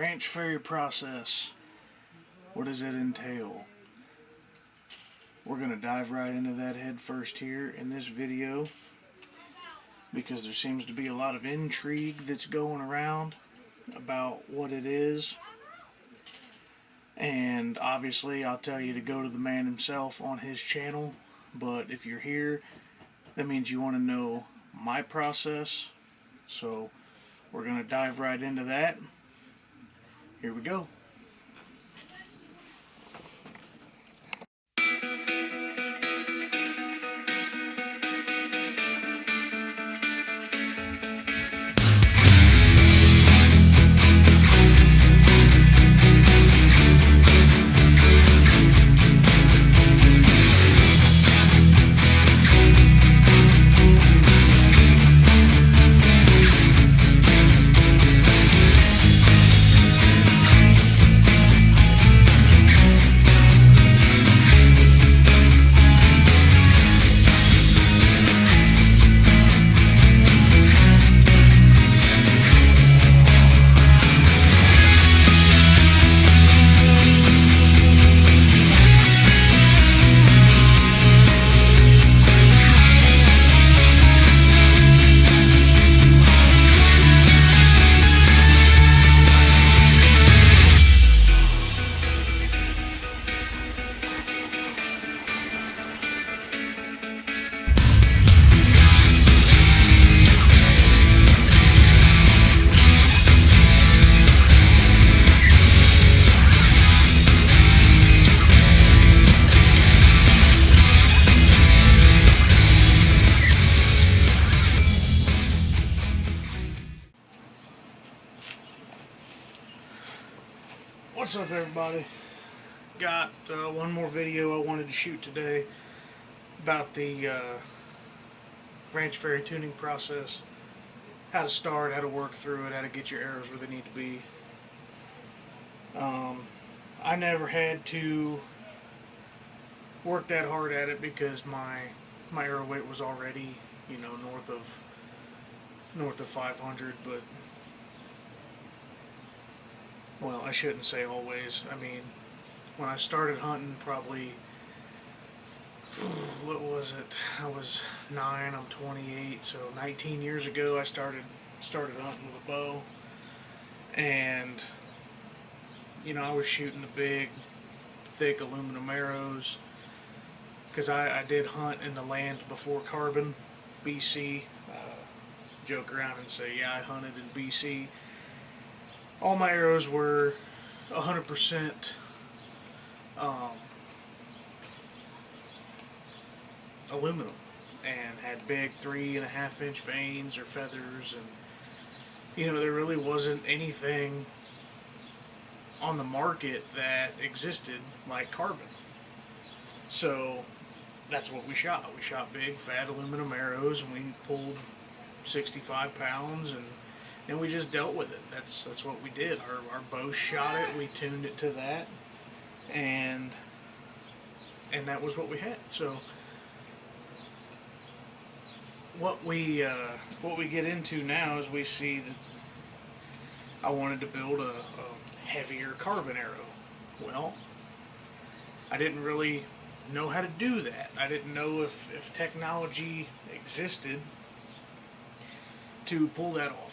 Ranch fairy process. What does it entail? We're going to dive right into that head first here in this video, because there seems to be a lot of intrigue that's going around about what it is. And obviously I'll tell you to go to the man himself on his channel, but if you're here, that means you want to know my process. So we're going to dive right into that. Here we go. What's up, everybody? Got one more video I wanted to shoot today about the ranch fairy tuning process. How to start, how to work through it, how to get your arrows where they need to be. I never had to work that hard at it because my arrow weight was already, you know, north of 500, but well, I shouldn't say always. I mean, when I started hunting, probably, what was it? I was 9, I'm 28, so 19 years ago I started hunting with a bow. And, you know, I was shooting the big, thick aluminum arrows, because I did hunt in the land before carbon, BC. Joke around and say, yeah, I hunted in BC. All my arrows were 100% aluminum and had big 3.5-inch vanes or feathers, and you know, there really wasn't anything on the market that existed like carbon. So that's what we shot. We shot big fat aluminum arrows, and we pulled 65 pounds, and we just dealt with it. That's what we did. Our bow shot it, we tuned it to that, and that was what we had. So what we get into now is we see that I wanted to build a heavier carbon arrow. Well, I didn't really know how to do that. I didn't know if technology existed to pull that off.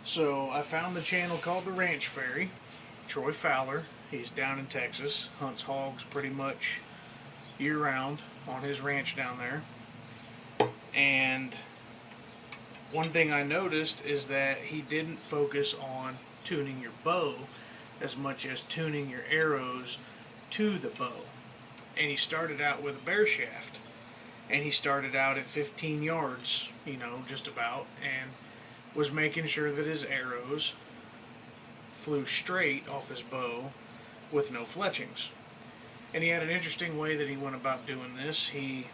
So I found the channel called The Ranch Fairy, Troy Fowler. He's down in Texas, hunts hogs pretty much year-round on his ranch down there. And one thing I noticed is that he didn't focus on tuning your bow as much as tuning your arrows to the bow. And he started out with a bare shaft, and he started out at 15 yards, you know, just about, and was making sure that his arrows flew straight off his bow with no fletchings. And he had an interesting way that he went about doing this. He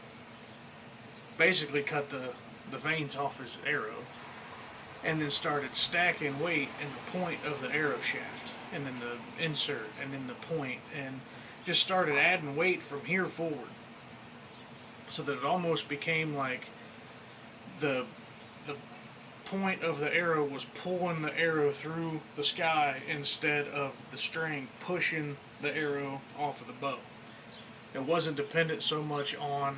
basically cut the vanes off his arrow and then started stacking weight in the point of the arrow shaft, and then the insert, and then the point, and just started adding weight from here forward, so that it almost became like the point of the arrow was pulling the arrow through the sky instead of the string pushing the arrow off of the bow. It wasn't dependent so much on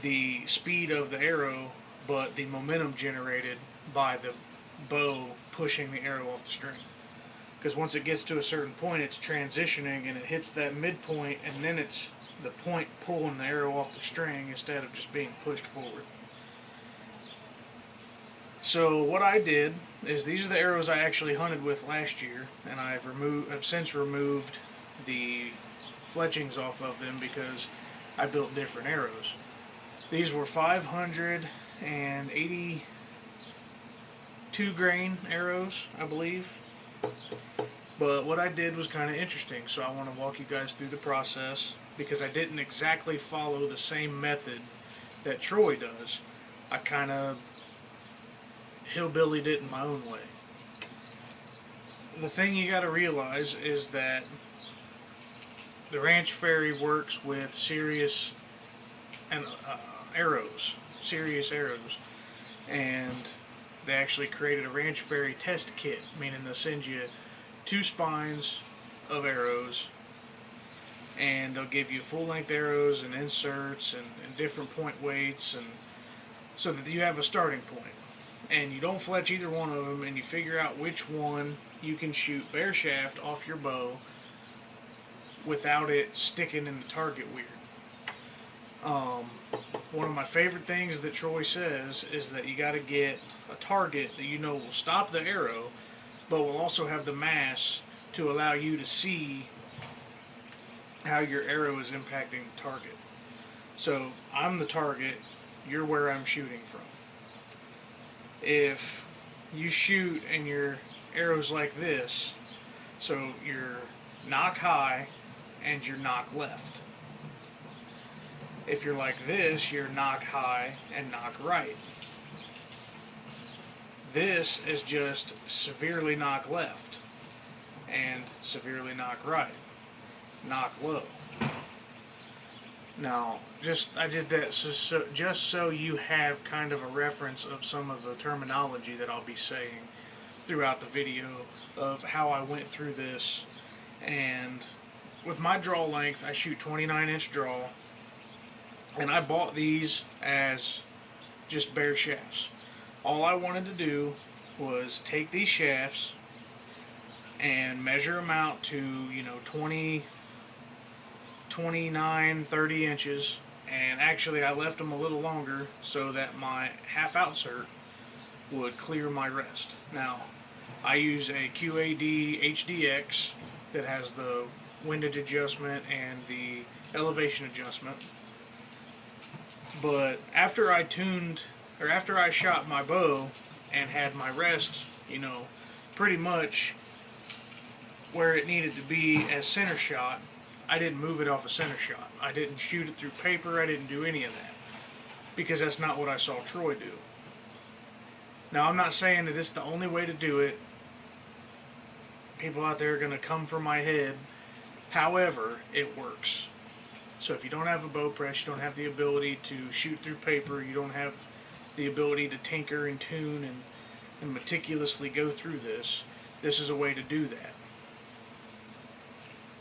the speed of the arrow, but the momentum generated by the bow pushing the arrow off the string. Because once it gets to a certain point, it's transitioning and it hits that midpoint, and then it's the point pulling the arrow off the string instead of just being pushed forward. So what I did is, these are the arrows I actually hunted with last year, and I've since removed the fletchings off of them because I built different arrows. These were 582 grain arrows, I believe. But what I did was kind of interesting, so I want to walk you guys through the process, because I didn't exactly follow the same method that Troy does. I kind of hillbillied it in my own way. The thing you got to realize is that the Ranch Fairy works with serious arrows, and they actually created a Ranch Fairy test kit, meaning they'll send you 2 spines of arrows, and they'll give you full-length arrows and inserts and different point weights, and so that you have a starting point. And you don't fletch either one of them, and you figure out which one you can shoot bare shaft off your bow without it sticking in the target weird. One of my favorite things that Troy says is that you got to get a target that you know will stop the arrow, but will also have the mass to allow you to see how your arrow is impacting the target. So I'm the target, you're where I'm shooting from. If you shoot and your arrow's like this, so you're knock high and you're knock left. If you're like this, you're knock high and knock right. This is just severely knock left and severely knock right, knock low. Now, I did that just so you have kind of a reference of some of the terminology that I'll be saying throughout the video of how I went through this. And with my draw length, I shoot 29-inch draw, and I bought these as just bare shafts. All I wanted to do was take these shafts and measure them out to, 29, 30 inches, and actually I left them a little longer so that my half outsert would clear my rest. Now, I use a QAD HDX that has the windage adjustment and the elevation adjustment. But after I shot my bow and had my rest, pretty much where it needed to be as center shot, I didn't move it off a center shot. I didn't shoot it through paper. I didn't do any of that, because that's not what I saw Troy do. Now, I'm not saying that it's the only way to do it. People out there are going to come for my head. However, it works. So if you don't have a bow press, you don't have the ability to shoot through paper, you don't have the ability to tinker and tune and meticulously go through this is a way to do that.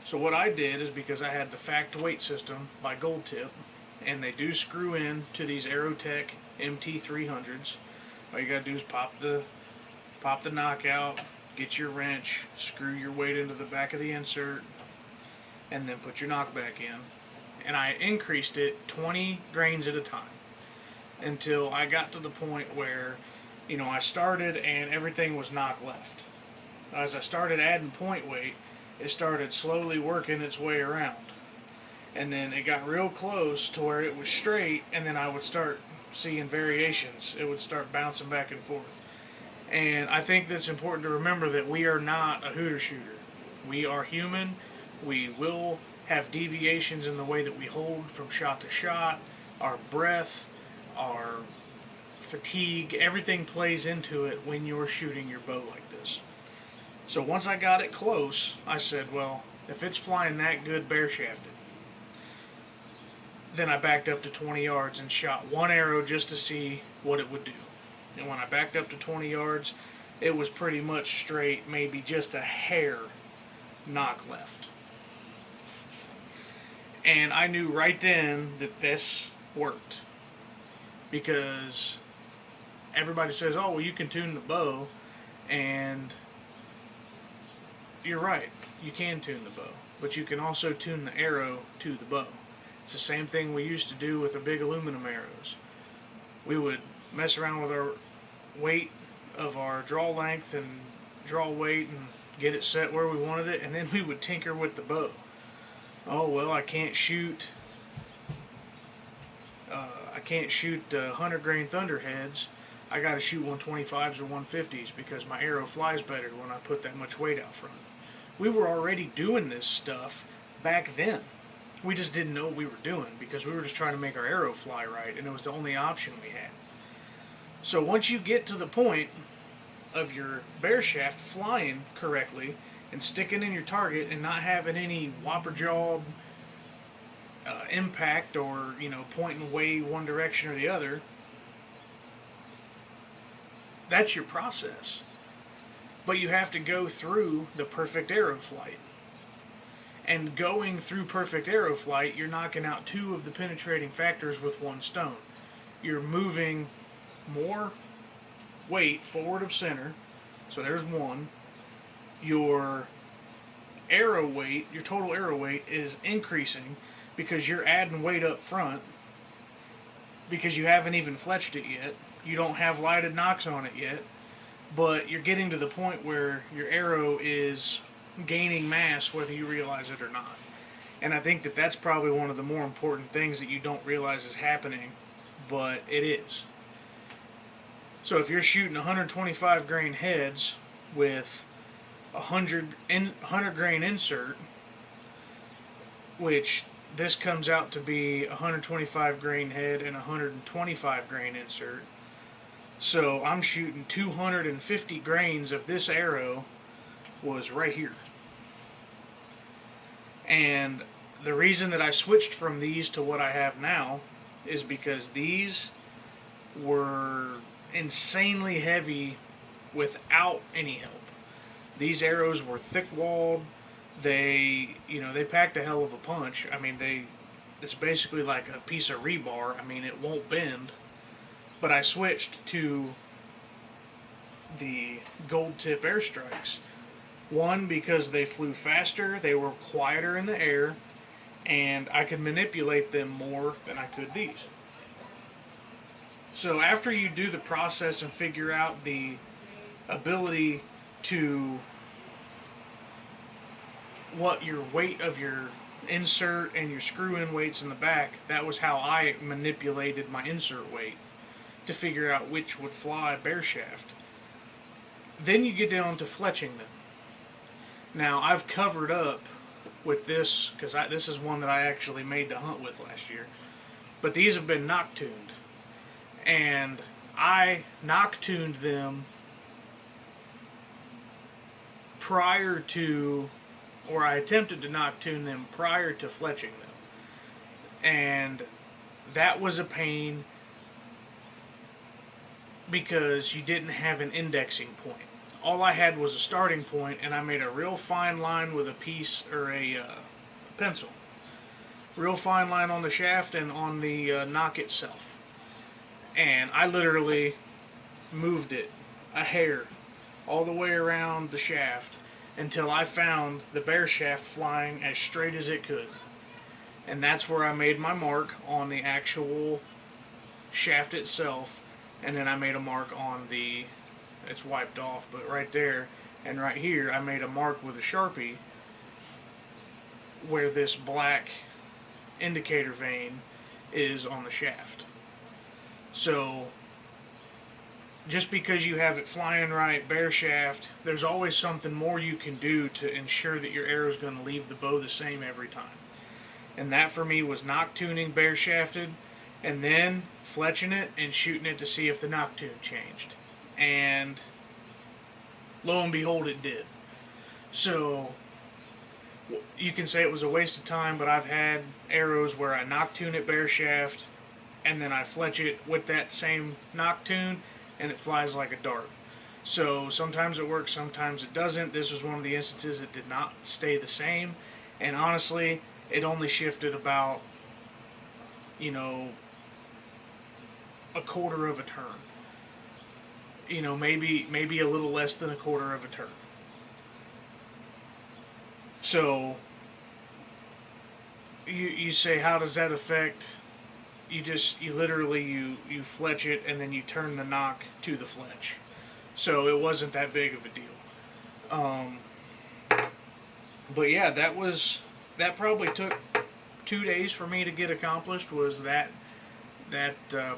So what I did is, because I had the Fact Weight System by Gold Tip, and they do screw in to these Aerotech MT300s. All you gotta do is pop the knockout, get your wrench, screw your weight into the back of the insert, and then put your knockback in. And I increased it 20 grains at a time until I got to the point where, I started and everything was knock left. As I started adding point weight, it started slowly working its way around. And then it got real close to where it was straight, and then I would start seeing variations. It would start bouncing back and forth. And I think that's important to remember, that we are not a hooter shooter. We are human. We will have deviations in the way that we hold from shot to shot. Our breath, our fatigue, everything plays into it when you're shooting your bow like this. So once I got it close, I said, well, if it's flying that good bare shafted, then I backed up to 20 yards and shot one arrow just to see what it would do. And when I backed up to 20 yards, it was pretty much straight, maybe just a hair knock left. And I knew right then that this worked. Because everybody says, oh, well, you can tune the bow. And you're right, you can tune the bow. But you can also tune the arrow to the bow. It's the same thing we used to do with the big aluminum arrows. We would mess around with our weight of our draw length and draw weight and get it set where we wanted it, and then we would tinker with the bow. Oh, well, I can't shoot 100 grain thunderheads. I got to shoot 125s or 150s because my arrow flies better when I put that much weight out front. We were already doing this stuff back then. We just didn't know what we were doing because we were just trying to make our arrow fly right, and it was the only option we had. So once you get to the point of your bear shaft flying correctly and sticking in your target and not having any whopper jawed impact or, pointing way one direction or the other, that's your process. But you have to go through the perfect arrow flight. And going through perfect arrow flight, you're knocking out 2 of the penetrating factors with 1 stone. You're moving more weight forward of center, so there's 1. Your arrow weight, your total arrow weight is increasing because you're adding weight up front because you haven't even fletched it yet. You don't have lighted nocks on it yet, but you're getting to the point where your arrow is gaining mass whether you realize it or not. And I think that that's probably one of the more important things that you don't realize is happening, but it is. So if you're shooting 125 grain heads with 100 grain insert, which this comes out to be 125 grain head and 125 grain insert. So I'm shooting 250 grains of this arrow was right here. And the reason that I switched from these to what I have now is because these were insanely heavy without any help. These arrows were thick-walled. They packed a hell of a punch. I mean, it's basically like a piece of rebar. I mean, it won't bend. But I switched to the gold tip airstrikes. One, because they flew faster, they were quieter in the air, and I could manipulate them more than I could these. So after you do the process and figure out the ability to what your weight of your insert and your screw-in weights in the back, that was how I manipulated my insert weight to figure out which would fly bear shaft. Then you get down to fletching them. Now I've covered up with this because this is one that I actually made to hunt with last year, but these have been knock tuned, and I knock tuned them prior to, or I attempted to knock tune them prior to fletching them, and that was a pain because you didn't have an indexing point. All I had was a starting point, and I made a real fine line with a piece or a pencil. Real fine line on the shaft and on the knock itself. And I literally moved it a hair all the way around the shaft until I found the bear shaft flying as straight as it could. And that's where I made my mark on the actual shaft itself. And then I made a mark on the, it's wiped off, but right there and right here I made a mark with a Sharpie where this black indicator vein is on the shaft. So just because you have it flying right, bear shaft, there's always something more you can do to ensure that your arrow is going to leave the bow the same every time. And that for me was knock tuning bear shafted and then fletching it and shooting it to see if the knock tune changed. And lo and behold, it did. So you can say it was a waste of time, but I've had arrows where I knock tune it bear shaft and then I fletch it with that same knock tune, and it flies like a dart. So sometimes it works, sometimes it doesn't. This was one of the instances it did not stay the same, and honestly, it only shifted about, you know, a quarter of a turn. You know, maybe a little less than a quarter of a turn. So you say, how does that affect? You literally you fletch it and then you turn the knock to the fletch. So it wasn't that big of a deal. But yeah, that probably took 2 days for me to get accomplished, was that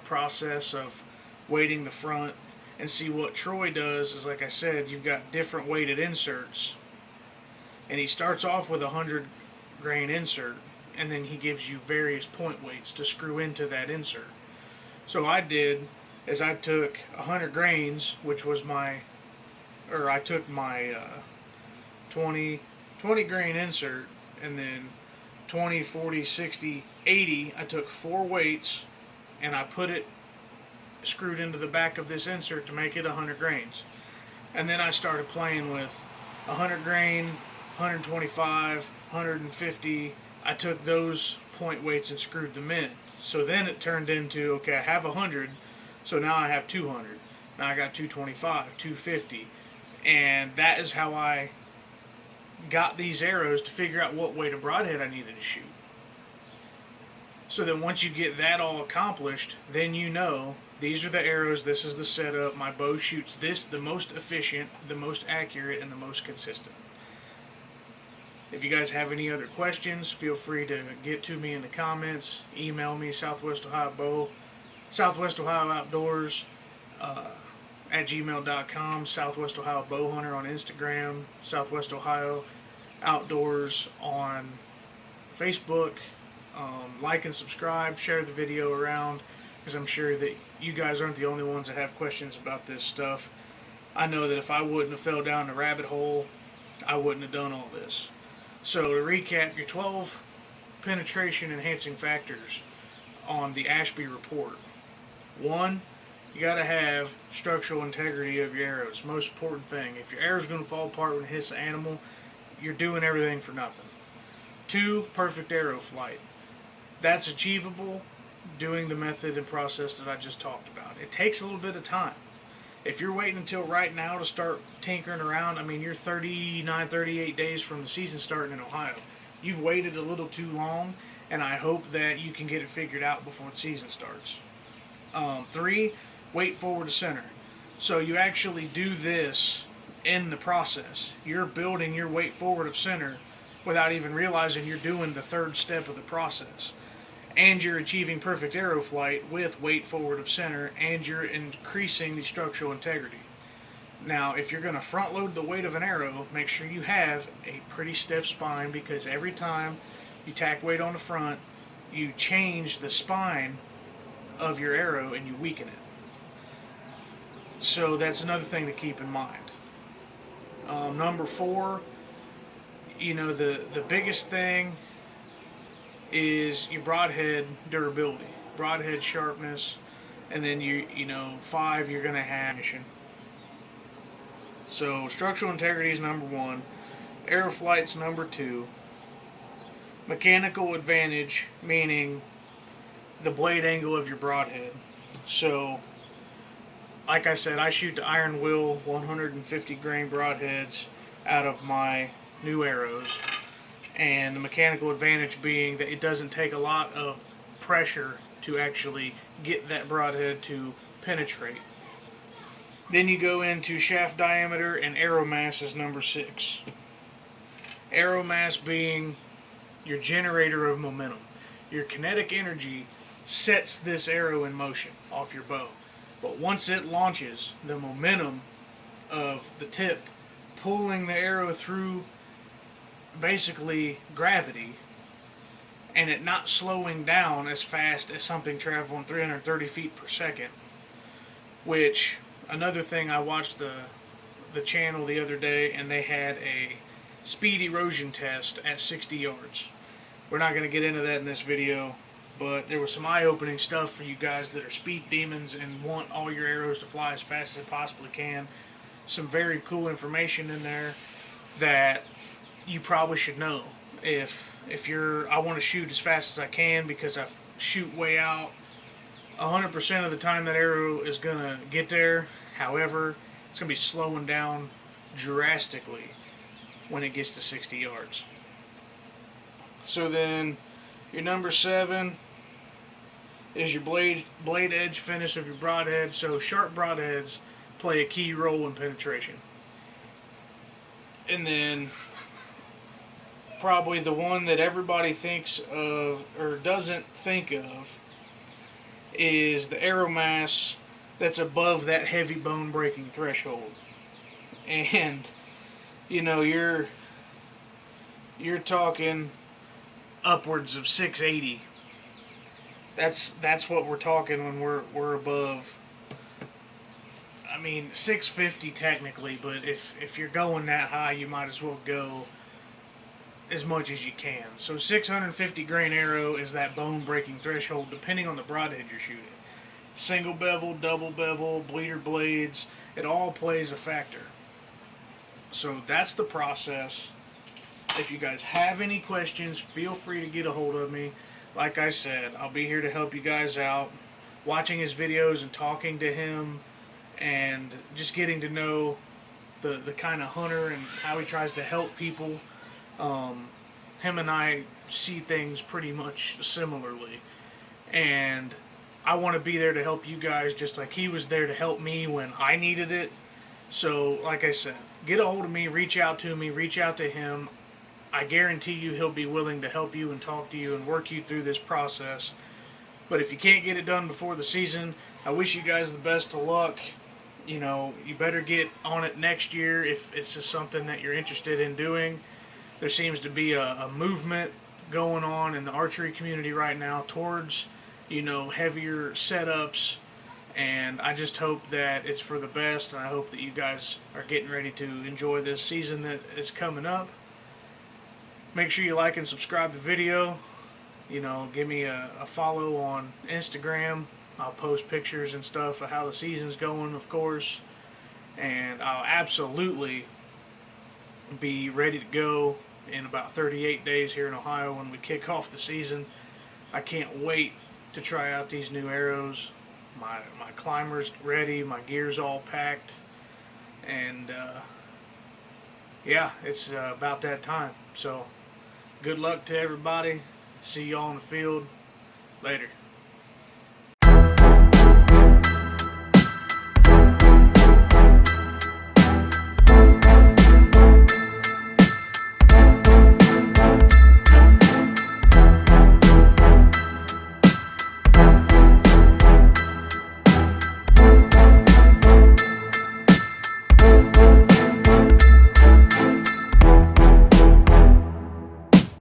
process of weighting the front. And see, what Troy does is, like I said, you've got different weighted inserts, and he starts off with a 100 grain insert, and then he gives you various point weights to screw into that insert. So I did is I took 100 grains, which was I took my 20 grain insert, and then 20, 40, 60, 80, I took 4 weights, and I put it screwed into the back of this insert to make it 100 grains. And then I started playing with 100 grain, 125, 150. I took those point weights and screwed them in. So then it turned into, okay, I have 100, so now I have 200. Now I got 225, 250. And that is how I got these arrows, to figure out what weight of broadhead I needed to shoot. So then once you get that all accomplished, then you know, these are the arrows, this is the setup, my bow shoots this the most efficient, the most accurate, and the most consistent. If you guys have any other questions, feel free to get to me in the comments. Email me, Southwest Ohio Bow, Southwest Ohio Outdoors at gmail.com, Southwest Ohio Bow Hunter on Instagram, Southwest Ohio Outdoors on Facebook. Like and subscribe, share the video around, because I'm sure that you guys aren't the only ones that have questions about this stuff. I know that if I wouldn't have fell down the rabbit hole, I wouldn't have done all this. So to recap, your 12 penetration enhancing factors on the Ashby report. 1, you got to have structural integrity of your arrows. Most important thing. If your arrow's going to fall apart when it hits the animal, you're doing everything for nothing. 2, perfect arrow flight. That's achievable doing the method and process that I just talked about. It takes a little bit of time. If you're waiting until right now to start tinkering around, I mean, you're 39, 38 days from the season starting in Ohio. You've waited a little too long, and I hope that you can get it figured out before the season starts. 3, weight forward to center. So you actually do this in the process. You're building your weight forward of center without even realizing you're doing the 3rd step of the process. And you're achieving perfect arrow flight with weight forward of center, and you're increasing the structural integrity. Now, if you're going to front load the weight of an arrow, make sure you have a pretty stiff spine, because every time you tack weight on the front, you change the spine of your arrow and you weaken it. So that's another thing to keep in mind. Number 4, you know, the biggest thing is your broadhead durability, broadhead sharpness, and then you know 5, you're going to have mission. So structural integrity is number 1, arrow flight's number 2, mechanical advantage, meaning the blade angle of your broadhead. So like I said, I shoot the iron will 150 grain broadheads out of my new arrows. And the mechanical advantage being that it doesn't take a lot of pressure to actually get that broadhead to penetrate. Then you go into shaft diameter, and arrow mass is number 6. Arrow mass being your generator of momentum. Your kinetic energy sets this arrow in motion off your bow. But once it launches, the momentum of the tip pulling the arrow through basically gravity, and it not slowing down as fast as something traveling 330 feet per second. Which, another thing, I watched the channel the other day, and they had a speed erosion test at 60 yards. We're not going to get into that in this video, but there was some eye-opening stuff for you guys that are speed demons and want all your arrows to fly as fast as it possibly can. Some very cool information in there that you probably should know. If you're, I want to shoot as fast as I can because I shoot way out. 100% of the time that arrow is gonna get there. However, it's gonna be slowing down drastically when it gets to 60 yards. So then, your number 7 is your blade edge finish of your broadhead. So sharp broadheads play a key role in penetration. And then probably the one that everybody thinks of or doesn't think of is the arrow mass that's above that heavy bone breaking threshold. And you know, you're talking upwards of 680. That's what we're talking when we're above. I mean, 650 technically, but if you're going that high, you might as well go as much as you can. So 650 grain arrow is that bone breaking threshold depending on the broadhead you're shooting. Single bevel, double bevel, bleeder blades, it all plays a factor. So that's the process. If you guys have any questions, feel free to get a hold of me. Like I said, I'll be here to help you guys out. Watching his videos and talking to him and just getting to know the kind of hunter and how he tries to help people. Him and I see things pretty much similarly, and I want to be there to help you guys just like he was there to help me when I needed it. So like I said, get a hold of me, reach out to me, reach out to him. I guarantee you he'll be willing to help you and talk to you and work you through this process. But if you can't get it done before the season, I wish you guys the best of luck. You know, you better get on it next year if it's just something that you're interested in doing. There seems to be a movement going on in the archery community right now towards, you know, heavier setups, and I just hope that it's for the best, and I hope that you guys are getting ready to enjoy this season that is coming up. Make sure you like and subscribe to the video. You know, give me a follow on Instagram. I'll post pictures and stuff of how the season's going, of course, and I'll absolutely be ready to go in about 38 days here in Ohio when we kick off the season. I can't wait to try out these new arrows. My climber's ready, my gear's all packed, and yeah, it's about that time. So good luck to everybody. See y'all in the field. Later.